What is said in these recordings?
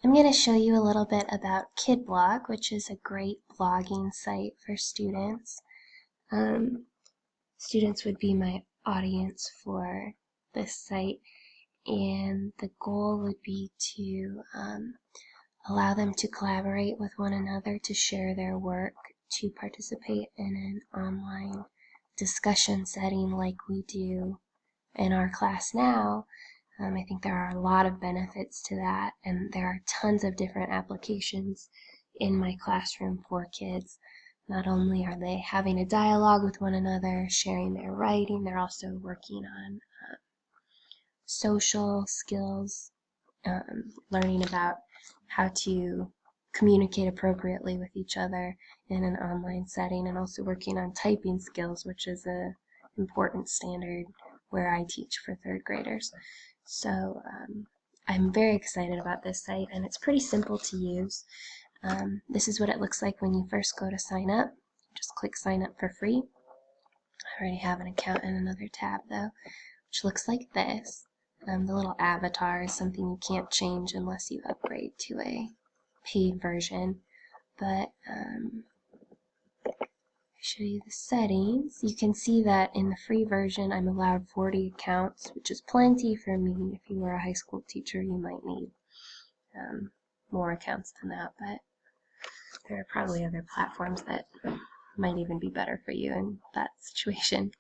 I'm going to show you a little bit about Kidblog, which is a great blogging site for students. Students would be my audience for this site, and the goal would be to allow them to collaborate with one another, to share their work, to participate in an online discussion setting like we do in our class now. I think there are a lot of benefits to that, and there are tons of different applications in my classroom for kids. Not only are they having a dialogue with one another, sharing their writing, they're also working on social skills, learning about how to communicate appropriately with each other in an online setting, and also working on typing skills, which is an important standard where I teach for third graders. So I'm very excited about this site, and it's pretty simple to use. This is what it looks like when you first go to sign up. Just click sign up for free. I already have an account in another tab though, which looks like this. The little avatar is something you can't change unless you upgrade to a paid version, but show you the settings. You can see that in the free version I'm allowed 40 accounts, which is plenty for me. If you were a high school teacher, you might need more accounts than that, but there are probably other platforms that might even be better for you in that situation.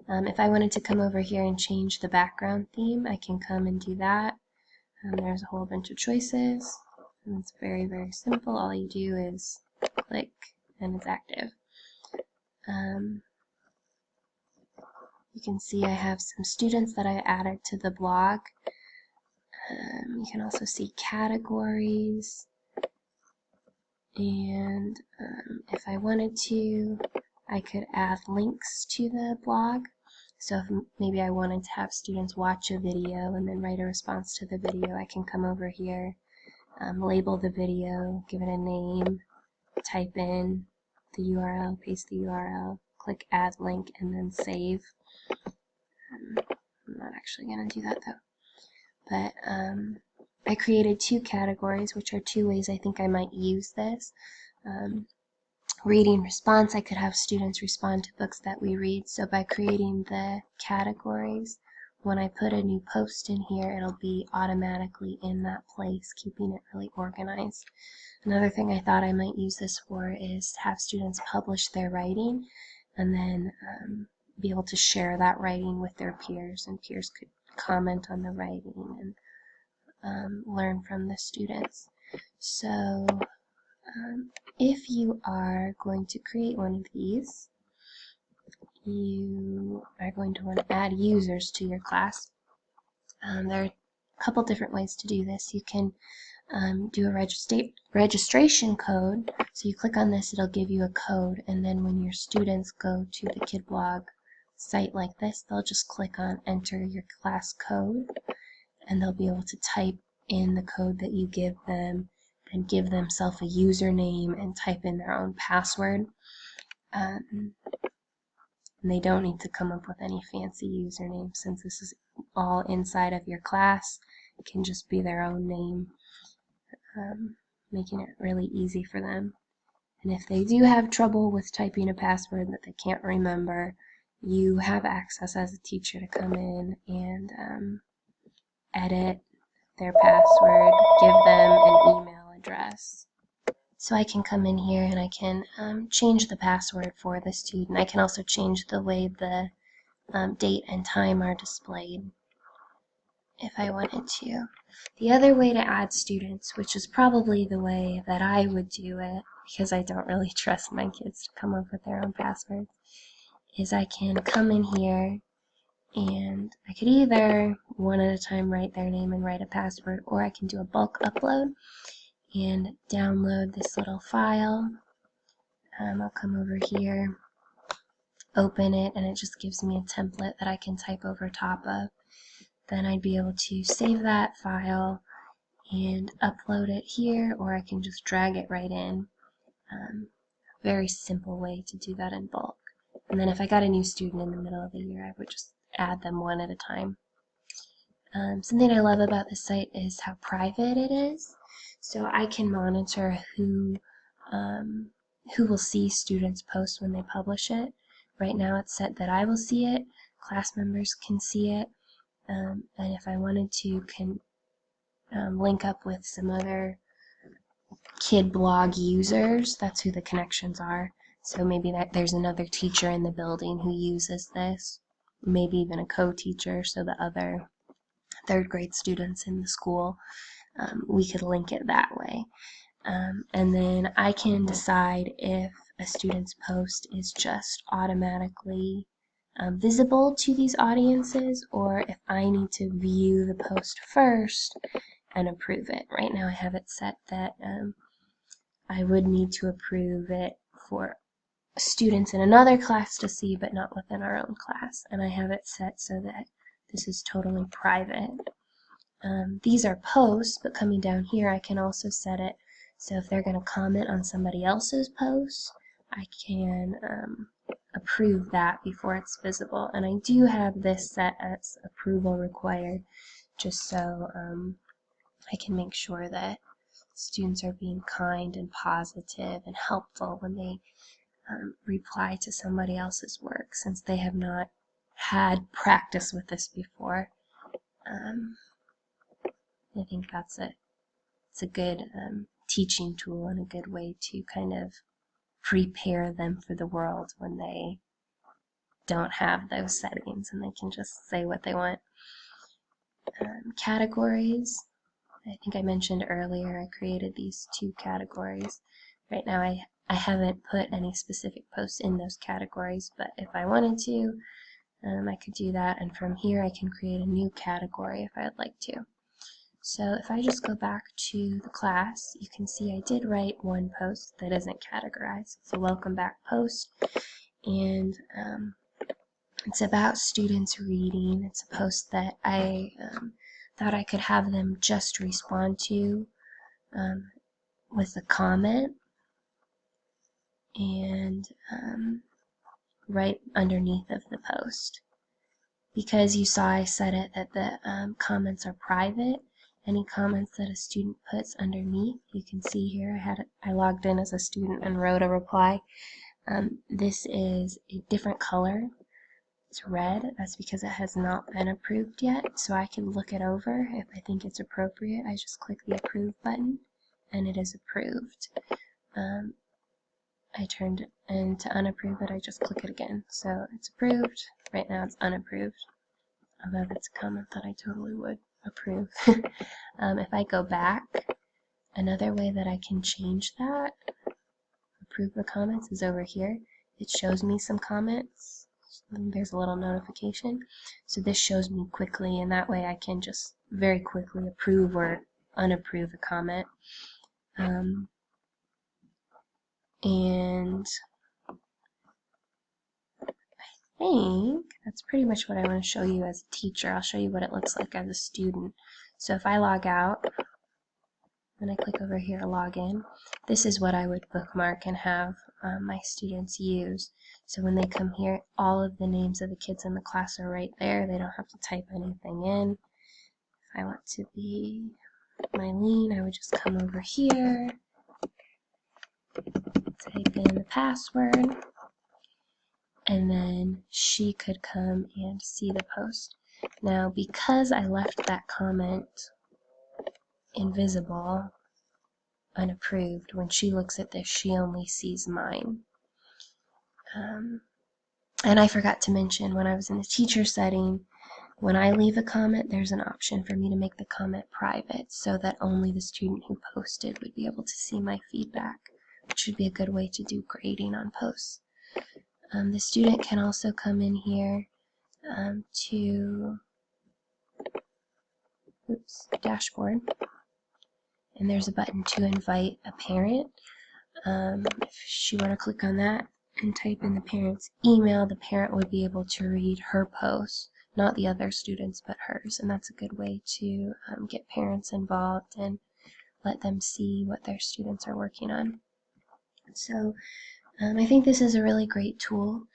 If I wanted to come over here and change the background theme, I can come and do that. There's a whole bunch of choices, and it's very, very simple. All you do is click and it's active. You can see I have some students that I added to the blog. You can also see categories, and if I wanted to, I could add links to the blog. So if maybe I wanted to have students watch a video and then write a response to the video, I can come over here, label the video, give it a name, type in the URL, paste the URL, click add link, and then save. I'm not actually going to do that though. But I created two categories, which are two ways I think I might use this. Reading response, I could have students respond to books that we read. So by creating the categories, when I put a new post in here, it'll be automatically in that place, keeping it really organized. Another thing I thought I might use this for is have students publish their writing, and then be able to share that writing with their peers, and peers could comment on the writing and learn from the students. So if you are going to create one of these, you are going to want to add users to your class. There are a couple different ways to do this. You can do a registration code. So you click on this, it'll give you a code, and then when your students go to the Kidblog site like this, they'll just click on enter your class code, and they'll be able to type in the code that you give them and give themselves a username and type in their own password. And they don't need to come up with any fancy username, since this is all inside of your class. It can just be their own name, making it really easy for them. And if they do have trouble with typing a password that they can't remember, you have access as a teacher to come in and edit their password, give them an email address. So I can come in here and I can change the password for the student. I can also change the way the date and time are displayed if I wanted to. The other way to add students, which is probably the way that I would do it, because I don't really trust my kids to come up with their own passwords, is I can come in here and I could either one at a time write their name and write a password, or I can do a bulk upload and download this little file. I'll come over here, open it, and it just gives me a template that I can type over top of. Then I'd be able to save that file and upload it here, or I can just drag it right in. Very simple way to do that in bulk. And then if I got a new student in the middle of the year, I would just add them one at a time. Something I love about this site is how private it is. So I can monitor who will see students' posts when they publish it. Right now it's set that I will see it, class members can see it, and if I wanted to, can link up with some other Kidblog users. That's who the connections are. So maybe there's another teacher in the building who uses this, maybe even a co-teacher, so the other third grade students in the school, we could link it that way. And then I can decide if a student's post is just automatically visible to these audiences, or if I need to view the post first and approve it. Right now I have it set that I would need to approve it for students in another class to see, but not within our own class. And I have it set so that this is totally private. These are posts, but coming down here I can also set it so if they're going to comment on somebody else's post, I can approve that before it's visible. And I do have this set as approval required, just so I can make sure that students are being kind and positive and helpful when they reply to somebody else's work, since they have not had practice with this before. I think it's a good teaching tool and a good way to kind of prepare them for the world when they don't have those settings and they can just say what they want. Categories. I think I mentioned earlier I created these 2 categories. Right now I haven't put any specific posts in those categories, but if I wanted to, I could do that, and from here I can create a new category if I'd like to. So if I just go back to the class, you can see I did write one post that isn't categorized. It's a welcome back post, and it's about students reading. It's a post that I thought I could have them just respond to with a comment, and right underneath of the post. Because you saw I set it that the comments are private, any comments that a student puts underneath, you can see here I logged in as a student and wrote a reply. This is a different color. It's red. That's because it has not been approved yet, so I can look it over. If I think it's appropriate, I just click the approve button and it is approved. I turned it, and to unapprove it I just click it again. So it's approved. Right now it's unapproved, although that's a comment that I totally would approve. If I go back, another way that I can change that, approve the comments, is over here. It shows me some comments. There's a little notification. So this shows me quickly, and that way I can just very quickly approve or unapprove a comment. And I think that's pretty much what I want to show you as a teacher. I'll show you what it looks like as a student. So if I log out, and I click over here to log in, this is what I would bookmark and have my students use. So when they come here, all of the names of the kids in the class are right there. They don't have to type anything in. If I want to be Mylene, I would just come over here, type in the password, and then she could come and see the post. Now, because I left that comment invisible, unapproved, when she looks at this, she only sees mine. And I forgot to mention, when I was in the teacher setting, when I leave a comment, there's an option for me to make the comment private so that only the student who posted would be able to see my feedback, which would be a good way to do grading on posts. The student can also come in here to dashboard, and there's a button to invite a parent. If she were to click on that and type in the parent's email, the parent would be able to read her post, not the other students but hers, and that's a good way to get parents involved and let them see what their students are working on. So I think this is a really great tool.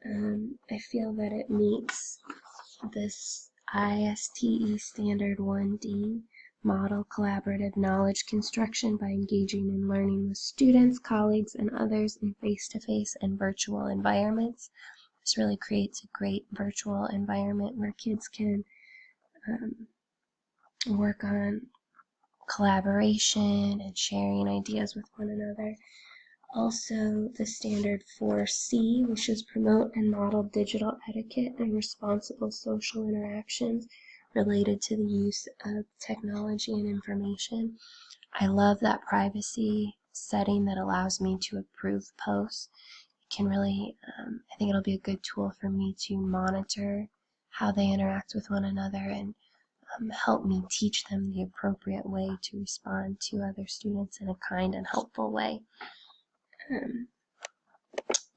I feel that it meets this ISTE standard 1D model collaborative knowledge construction by engaging in learning with students, colleagues, and others in face-to-face and virtual environments. This really creates a great virtual environment where kids can work on collaboration and sharing ideas with one another. Also, the standard 4C, which is promote and model digital etiquette and responsible social interactions related to the use of technology and information. I love that privacy setting that allows me to approve posts. It can really, I think it'll be a good tool for me to monitor how they interact with one another and help me teach them the appropriate way to respond to other students in a kind and helpful way.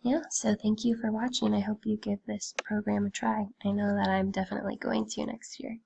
Yeah, so thank you for watching. I hope you give this program a try. I know that I'm definitely going to next year.